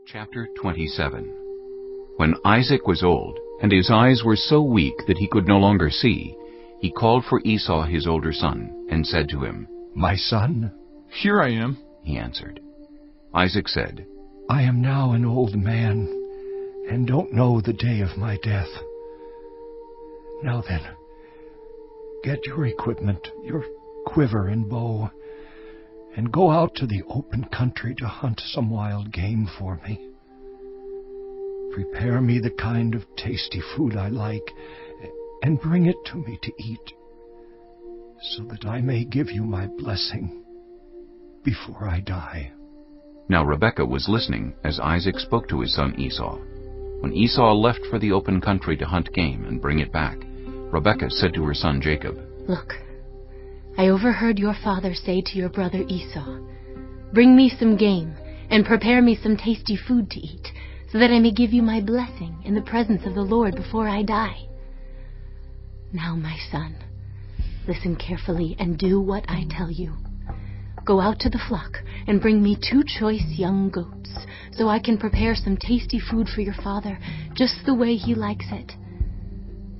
Chapter 27. When Isaac was old, and his eyes were so weak that he could no longer see, he called for Esau his older son, and said to him, "My son?" "Here I am," he answered. Isaac said, "I am now an old man, and don't know the day of my death. Now then, get your equipment, your quiver and bow, and go out to the open country to hunt some wild game for me. Prepare me the kind of tasty food I like, and bring it to me to eat, so that I may give you my blessing before I die." Now Rebekah was listening as Isaac spoke to his son Esau. When Esau left for the open country to hunt game and bring it back, Rebekah said to her son Jacob, "Look, I overheard your father say to your brother Esau, 'Bring me some game, and prepare me some tasty food to eat, so that I may give you my blessing in the presence of the Lord before I die.' Now, my son, listen carefully and do what I tell you. Go out to the flock and bring me 2 choice young goats, so I can prepare some tasty food for your father, just the way he likes it.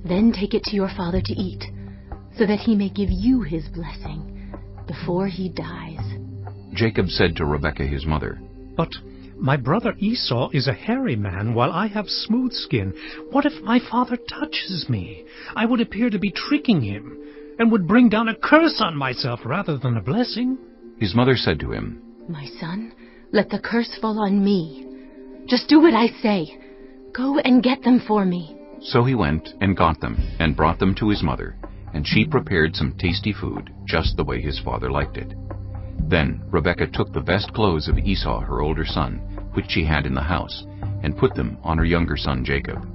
Then take it to your father to eat, so that he may give you his blessing before he dies." Jacob said to Rebekah his mother, "But my brother Esau is a hairy man, while I have smooth skin. What if my father touches me? I would appear to be tricking him, and would bring down a curse on myself rather than a blessing." His mother said to him, "My son, let the curse fall on me. Just do what I say. Go and get them for me." So he went and got them, and brought them to his mother, and she prepared some tasty food, just the way his father liked it. Then Rebekah took the best clothes of Esau, her older son, which she had in the house, and put them on her younger son Jacob.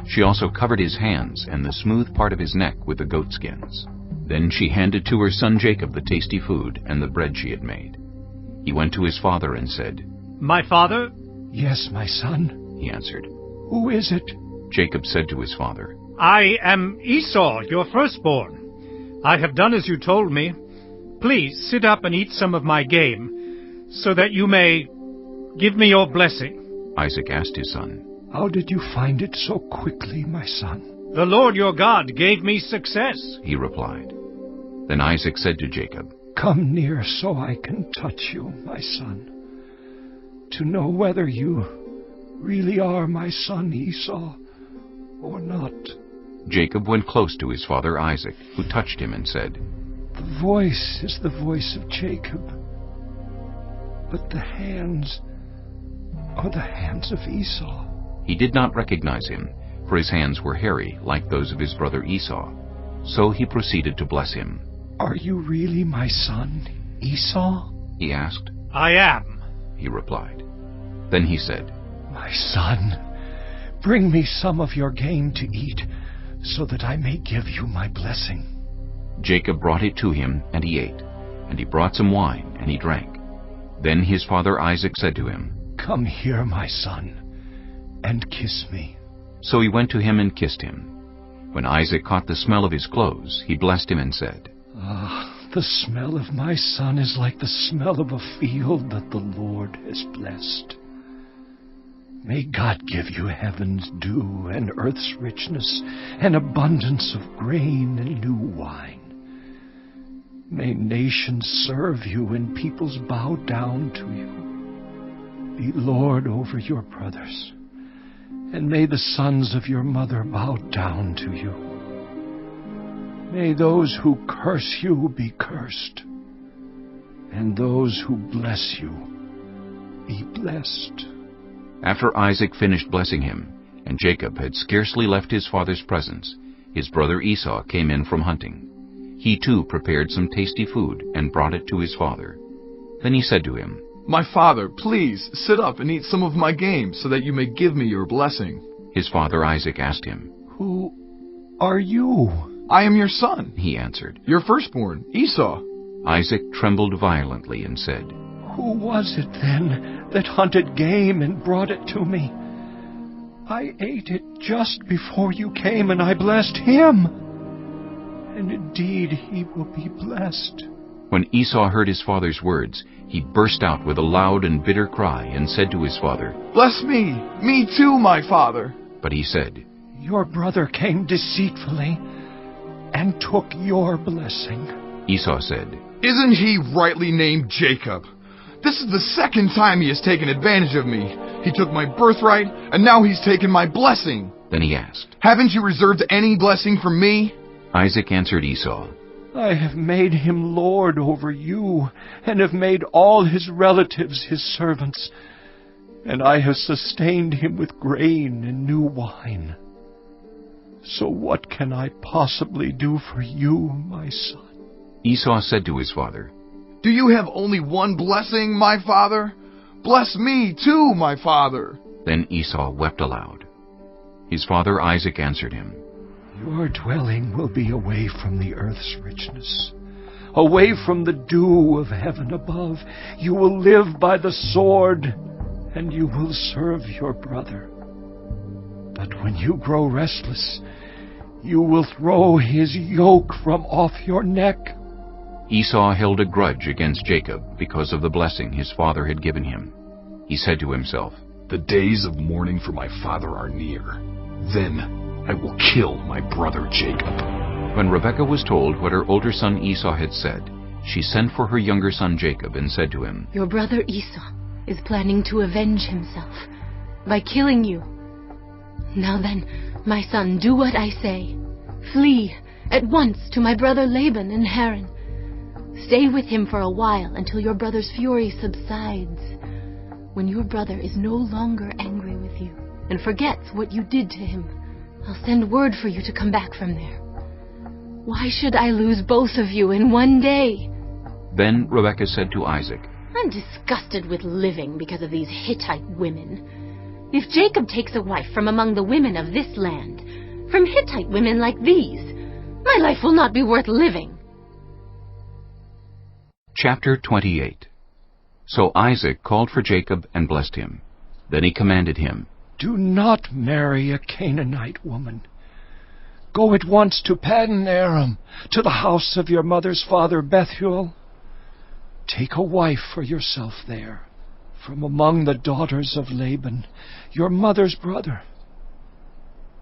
She also covered his hands and the smooth part of his neck with the goatskins. Then she handed to her son Jacob the tasty food and the bread she had made. He went to his father and said, "My father?" "Yes, my son." He answered. "Who is it?" Jacob said to his father, "I am Esau, your firstborn. I have done as you told me. Please sit up and eat some of my game, so that you may give me your blessing." Isaac asked his son, "How did you find it so quickly, my son?" "The Lord your God gave me success," he replied. Then Isaac said to Jacob, "Come near so I can touch you, my son, to know whether you really are my son Esau or not." Jacob went close to his father Isaac, who touched him and said, "The voice is the voice of Jacob, but the hands are the hands of Esau." He did not recognize him, for his hands were hairy like those of his brother Esau. So he proceeded to bless him. "Are you really my son Esau?" he asked. "I am," he replied. Then he said, "My son, bring me some of your game to eat, so that I may give you my blessing." Jacob brought it to him, and he ate, and he brought some wine, and he drank. Then his father Isaac said to him, "Come here, my son, and kiss me." So he went to him and kissed him. When Isaac caught the smell of his clothes, he blessed him and said, "Ah, the smell of my son is like the smell of a field that the Lord has blessed. May God give you heaven's dew and earth's richness and abundance of grain and new wine. May nations serve you and peoples bow down to you. Be Lord over your brothers, and may the sons of your mother bow down to you. May those who curse you be cursed, and those who bless you be blessed." After Isaac finished blessing him, and Jacob had scarcely left his father's presence, his brother Esau came in from hunting. He too prepared some tasty food and brought it to his father. Then he said to him, "My father, please sit up and eat some of my game, so that you may give me your blessing." His father Isaac asked him, "Who are you?" "I am your son," he answered. "your firstborn, Esau." Isaac trembled violently and said, "Who was it then that hunted game and brought it to me? I ate it just before you came, and I blessed him. And indeed he will be blessed. When Esau heard his father's words, he burst out with a loud and bitter cry and said to his father, "Bless me! Me too, my father!" But he said, Your brother came deceitfully and took your blessing. Esau said, "Isn't he rightly named Jacob? This is the second time he has taken advantage of me. He took my birthright, and now he's taken my blessing. Then he asked, Haven't you reserved any blessing for me?" Isaac answered Esau, I have made him lord over you, and have made all his relatives his servants, and I have sustained him with grain and new wine. So what can I possibly do for you, my son? Esau said to his father, "Do you have only one blessing, my father? Bless me too, my father." Then Esau wept aloud. His father Isaac answered him, Your dwelling will be away from the earth's richness, away from the dew of heaven above. You will live by the sword, and you will serve your brother. But when you grow restless, you will throw his yoke from off your neck. Esau held a grudge against Jacob because of the blessing his father had given him. He said to himself, The days of mourning for my father are near. Then I will kill my brother Jacob. When Rebekah was told what her older son Esau had said, she sent for her younger son Jacob and said to him, Your brother Esau is planning to avenge himself by killing you. Now then, my son, do what I say. Flee at once to my brother Laban in Haran. Stay with him for a while until your brother's fury subsides. When your brother is no longer angry with you and forgets what you did to him, I'll send word for you to come back from there. Why should I lose both of you in one day? Then Rebekah said to Isaac, I'm disgusted with living because of these Hittite women. If Jacob takes a wife from among the women of this land, from Hittite women like these, my life will not be worth living. Chapter 28. So Isaac called for Jacob and blessed him. Then he commanded him, Do not marry a Canaanite woman. Go at once to Paddan Aram, to the house of your mother's father Bethuel. Take a wife for yourself there, from among the daughters of Laban, your mother's brother.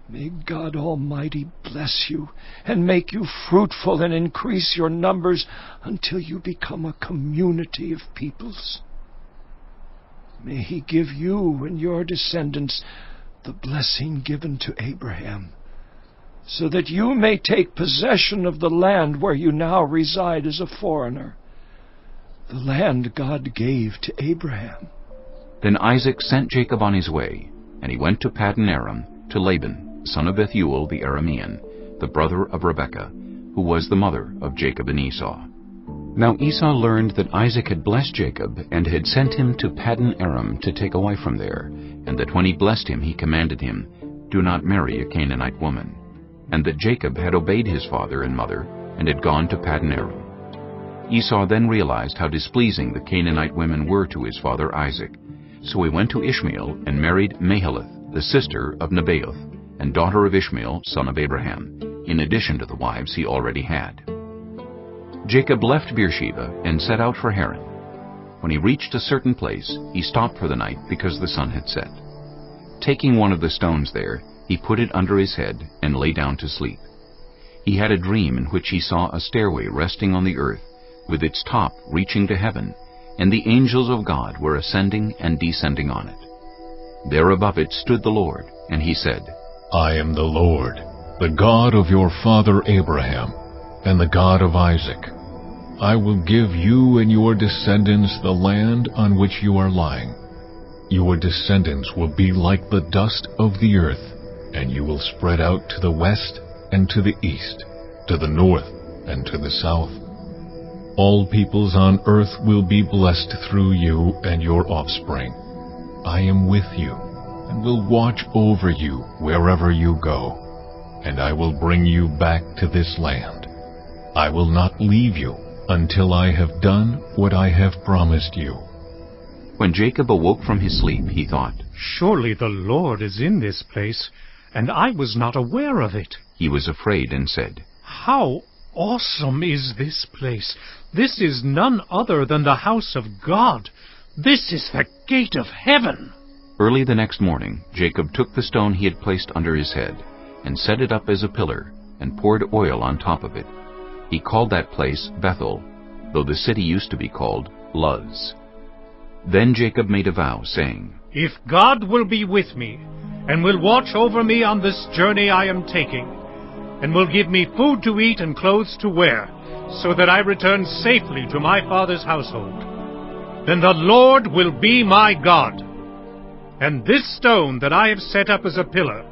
May God Almighty bless you, and make you fruitful and increase your numbers until you become a community of peoples. May He give you and your descendants the blessing given to Abraham, so that you may take possession of the land where you now reside as a foreigner, the land God gave to Abraham. Then Isaac sent Jacob on his way, and he went to Paddan Aram, to Laban, son of Bethuel the Aramean, the brother of Rebekah, who was the mother of Jacob and Esau. Now Esau learned that Isaac had blessed Jacob, and had sent him to Paddan Aram to take a wife from there, and that when he blessed him he commanded him, Do not marry a Canaanite woman, and that Jacob had obeyed his father and mother, and had gone to Paddan Aram. Esau then realized how displeasing the Canaanite women were to his father Isaac. So he went to Ishmael and married Mahalath, the sister of Nebaioth, and daughter of Ishmael, son of Abraham, in addition to the wives he already had. Jacob left Beersheba and set out for Haran. When he reached a certain place, he stopped for the night because the sun had set. Taking one of the stones there, he put it under his head and lay down to sleep. He had a dream in which he saw a stairway resting on the earth, with its top reaching to heaven, and the angels of God were ascending and descending on it. There above it stood the Lord, and he said, I am the Lord, the God of your father Abraham, and the God of Isaac. I will give you and your descendants the land on which you are lying. Your descendants will be like the dust of the earth, and you will spread out to the west and to the east, to the north and to the south. All peoples on earth will be blessed through you and your offspring. I am with you, and will watch over you wherever you go, and I will bring you back to this land. I will not leave you until I have done what I have promised you. When Jacob awoke from his sleep, he thought, Surely the Lord is in this place, and I was not aware of it. He was afraid and said, How awesome is this place! This is none other than the house of God. This is the gate of heaven. Early the next morning, Jacob took the stone he had placed under his head, and set it up as a pillar, and poured oil on top of it. He called that place Bethel, though the city used to be called Luz. Then Jacob made a vow, saying, If God will be with me, and will watch over me on this journey I am taking, and will give me food to eat and clothes to wear, so that I return safely to my father's household, then the Lord will be my God. And this stone that I have set up as a pillar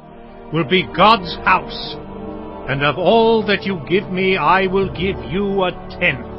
will be God's house. And of all that you give me, I will give you 1/10.